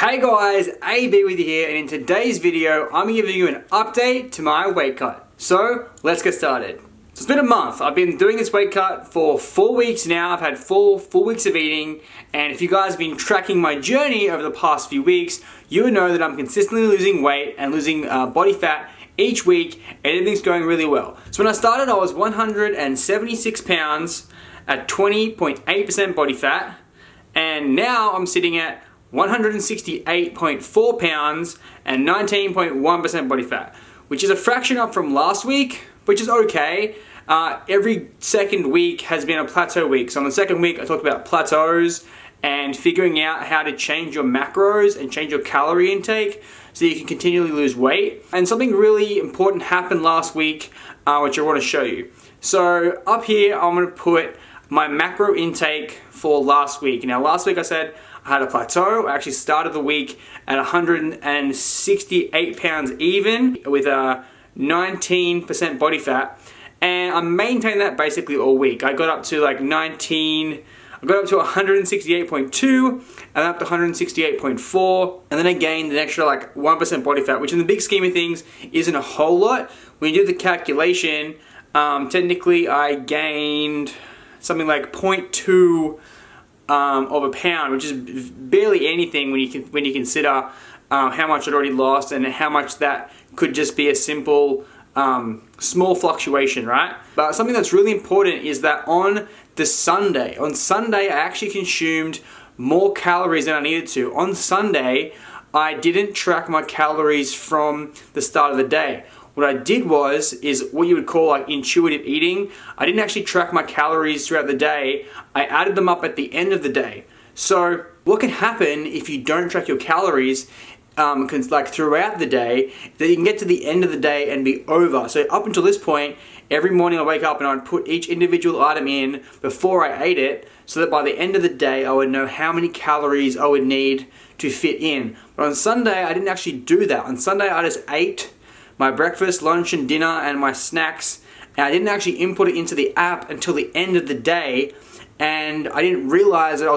Hey guys, AB with you here, and in today's video I'm giving you an update to my weight cut. So let's get started. So it's been a month. I've been doing this weight cut for 4 weeks now. I've had four weeks of eating, and if you guys have been tracking my journey over the past few weeks, you would know that I'm consistently losing weight and losing body fat each week, and everything's going really well. So when I started, I was 176 pounds at 20.8% body fat, and now I'm sitting at 168.4 pounds and 19.1% body fat, which is a fraction up from last week, which is okay. Every second week has been a plateau week. So on the second week, I talked about plateaus and figuring out how to change your macros and change your calorie intake so you can continually lose weight. And something really important happened last week, which I want to show you. So up here, I'm going to put my macro intake for last week. Now last week I said I had a plateau. I actually started the week at 168 pounds even with a 19% body fat, and I maintained that basically all week. I got up to like 168.2 and then up to 168.4, and then I gained an extra like 1% body fat, which in the big scheme of things isn't a whole lot. When you do the calculation, technically I gained something like 0.2 of a pound, which is barely anything when you consider how much I'd already lost and how much that could just be a simple small fluctuation, right? But something that's really important is that on Sunday I actually consumed more calories than I needed to. On Sunday, I didn't track my calories from the start of the day. What I did is what you would call like intuitive eating. I didn't actually track my calories throughout the day. I added them up at the end of the day. So what can happen if you don't track your calories like throughout the day, that you can get to the end of the day and be over. So up until this point, every morning I wake up and I'd put each individual item in before I ate it, so that by the end of the day I would know how many calories I would need to fit in. But on Sunday I didn't actually do that. On Sunday I just ate my breakfast, lunch and dinner and my snacks, and I didn't actually input it into the app until the end of the day, and I didn't realize that I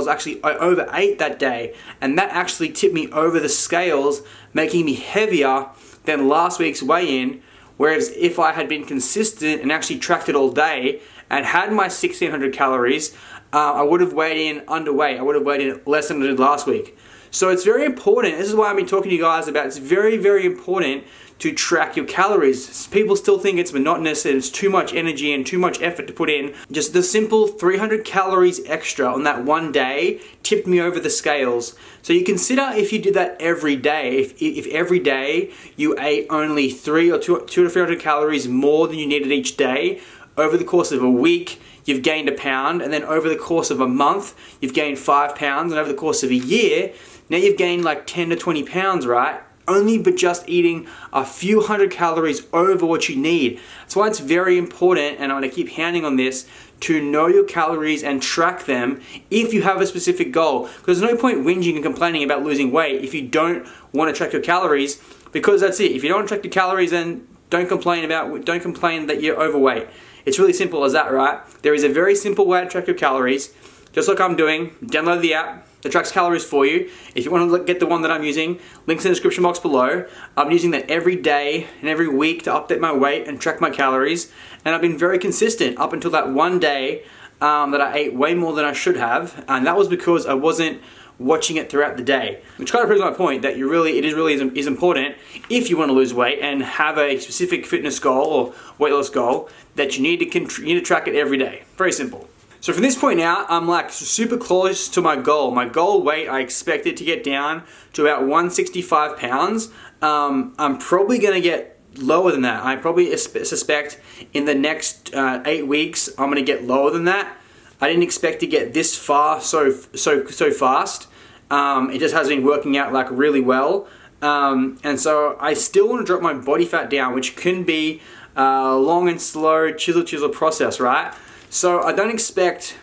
overate that day, and that actually tipped me over the scales, making me heavier than last week's weigh-in. Whereas if I had been consistent and actually tracked it all day and had my 1600 calories, I would have weighed in underweight. I would have weighed in less than I did last week. So it's very important. This is why I've been talking to you guys about it's very, very important to track your calories. People still think it's monotonous and it's too much energy and too much effort to put in. Just the simple 300 calories extra on that one day tipped me over the scales. So you consider if you did that every day, if every day you ate only 200 to 300 calories more than you needed each day, over the course of a week, you've gained a pound, and then over the course of a month, you've gained 5 pounds, and over the course of a year, now you've gained like 10 to 20 pounds, right? Only but just eating a few hundred calories over what you need. That's why it's very important, and I'm going to keep handing on this, to know your calories and track them if you have a specific goal. Because there's no point whinging and complaining about losing weight if you don't want to track your calories, because that's it. If you don't want to track your calories, then don't complain that you're overweight. It's really simple as that, right? There is a very simple way to track your calories, just like I'm doing. Download the app that tracks calories for you. If you want to get the one that I'm using, links in the description box below. I'm using that every day and every week to update my weight and track my calories, and I've been very consistent up until that one day that I ate way more than I should have, and that was because I wasn't watching it throughout the day, which kind of proves my point that it really is important if you want to lose weight and have a specific fitness goal or weight loss goal, that you need to track it every day. Very simple. So from this point out, I'm like super close to my goal. My goal weight, I expect it to get down to about 165 pounds. I'm probably going to get lower than that. I probably suspect in the next 8 weeks, I'm going to get lower than that. I didn't expect to get this far so fast. It just has been working out like really well. And so I still want to drop my body fat down, which can be a long and slow chisel process, right? So I do expect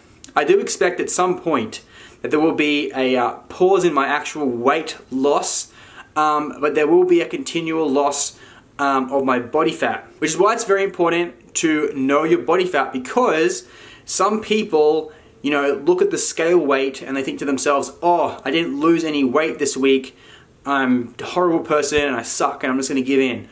at some point that there will be a pause in my actual weight loss, but there will be a continual loss of my body fat, which is why it's very important to know your body fat, because some people you know, look at the scale weight and they think to themselves, oh, I didn't lose any weight this week, I'm a horrible person and I suck and I'm just going to give in.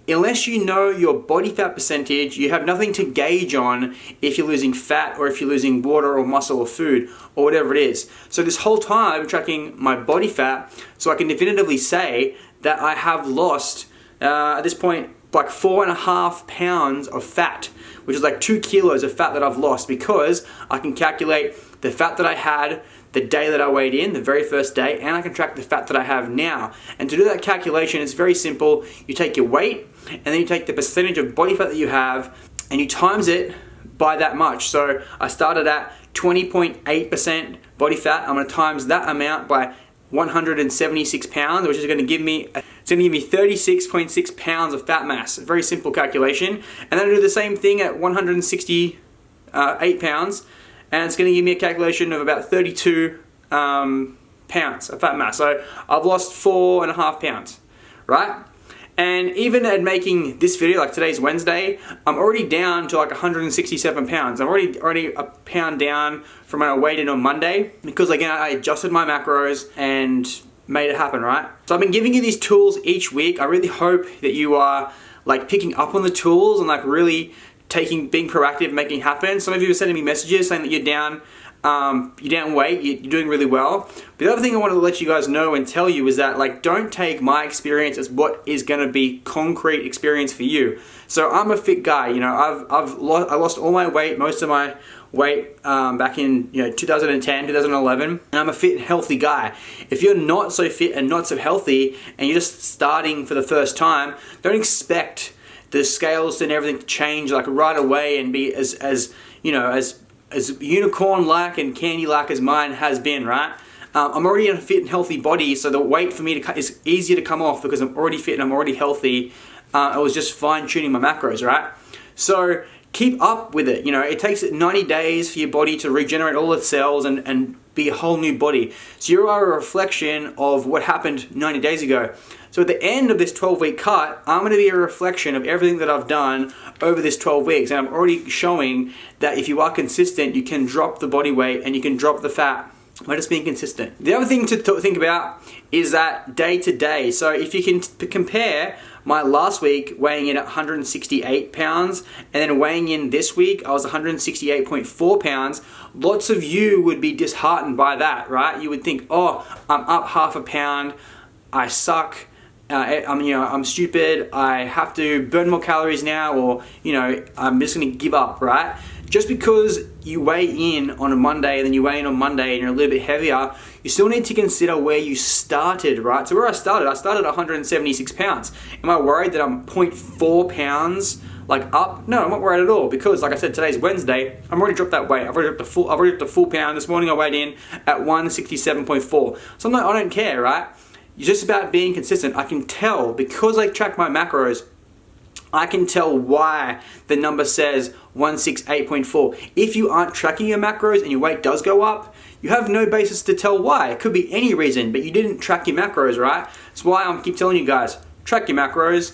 Unless you know your body fat percentage, you have nothing to gauge on if you're losing fat or if you're losing water or muscle or food or whatever it is. So this whole time I'm tracking my body fat so I can definitively say that I have lost, at this point, like 4.5 pounds of fat, which is like 2 kilos of fat that I've lost, because I can calculate the fat that I had the day that I weighed in, the very first day, and I can track the fat that I have now. And to do that calculation, it's very simple. You take your weight, and then you take the percentage of body fat that you have, and you times it by that much. So I started at 20.8% body fat. I'm going to times that amount by 176 pounds, which is going to give me 36.6 pounds of fat mass. A very simple calculation. And then I do the same thing at 168 pounds, and it's going to give me a calculation of about 32 pounds of fat mass. So I've lost 4.5 pounds, right? And even at making this video, like today's Wednesday, I'm already down to like 167 pounds. I'm already a pound down from when I weighed in on Monday, because again, I adjusted my macros and made it happen, right? So I've been giving you these tools each week. I really hope that you are like picking up on the tools and like really being proactive, making it happen. Some of you are sending me messages saying that you're down weight, you're doing really well. But the other thing I want to let you guys know and tell you is that, like, don't take my experience as what is going to be concrete experience for you. So I'm a fit guy, you know, I lost all my weight, most of my weight back in 2010, 2011, and I'm a fit and healthy guy. If you're not so fit and not so healthy and you're just starting for the first time, don't expect the scales and everything to change like right away and be as unicorn-like and candy-like as mine has been, right? I'm already in a fit and healthy body, so the weight for me to cut is easier to come off because I'm already fit and I'm already healthy. I was just fine-tuning my macros, right? So keep up with it. You know, it takes 90 days for your body to regenerate all its cells and be a whole new body. So you are a reflection of what happened 90 days ago. So at the end of this 12-week cut, I'm going to be a reflection of everything that I've done over this 12 weeks. And I'm already showing that if you are consistent, you can drop the body weight and you can drop the fat by just being consistent. The other thing to think about is that day to day. So if you can compare my last week weighing in at 168 pounds and then weighing in this week, I was 168.4 pounds. Lots of you would be disheartened by that, right? You would think, oh, I'm up half a pound, I suck. I'm stupid, I have to burn more calories now, or I'm just gonna give up, right? Just because you weigh in on a Monday and then you weigh in on Monday and you're a little bit heavier, you still need to consider where you started, right? So where I started at 176 pounds. Am I worried that I'm 0.4 pounds like up? No, I'm not worried at all, because like I said, today's Wednesday, I've already dropped that weight. I've already dropped a full pound. This morning I weighed in at 167.4. So I don't care, right? It's just about being consistent. I can tell, because I track my macros, I can tell why the number says 168.4. If you aren't tracking your macros and your weight does go up, you have no basis to tell why. It could be any reason, but you didn't track your macros, right? That's why I keep telling you guys, track your macros,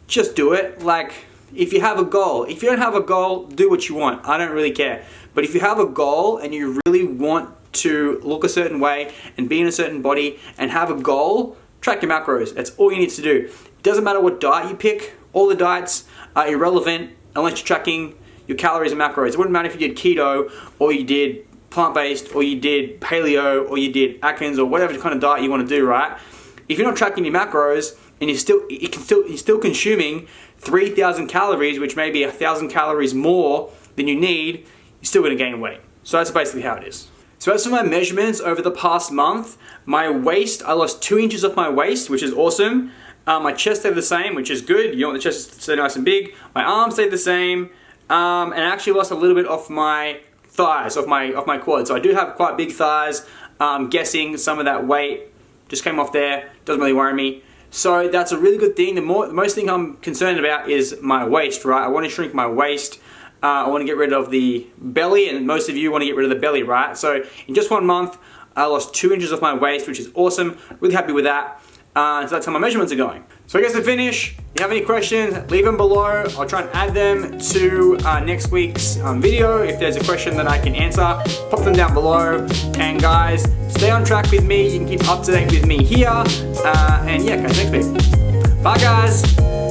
just do it. Like, if you have a goal, if you don't have a goal, do what you want. I don't really care. But if you have a goal and you really want to look a certain way and be in a certain body and have a goal, track your macros. That's all you need to do. It doesn't matter what diet you pick. All the diets are irrelevant unless you're tracking your calories and macros. It wouldn't matter if you did keto or you did plant-based or you did paleo or you did Atkins or whatever kind of diet you want to do, right? If you're not tracking your macros and you're still consuming 3,000 calories, which may be 1,000 calories more than you need, you're still going to gain weight. So that's basically how it is. So as for my measurements over the past month, my waist, I lost 2 inches off my waist, which is awesome. My chest stayed the same, which is good. You want the chest to stay nice and big. My arms stayed the same. And I actually lost a little bit off my thighs, off my quads. So I do have quite big thighs. I'm guessing some of that weight just came off there. Doesn't really worry me. So that's a really good thing. The most thing I'm concerned about is my waist, right? I want to shrink my waist. I want to get rid of the belly, and most of you want to get rid of the belly, right? So in just 1 month, I lost 2 inches off my waist, which is awesome. Really happy with that. so that's how my measurements are going. So I guess to finish, if you have any questions, leave them below. I'll try and add them to next week's video. If there's a question that I can answer, pop them down below. And guys, stay on track with me. You can keep up to date with me here. And yeah, catch you next week. Bye guys.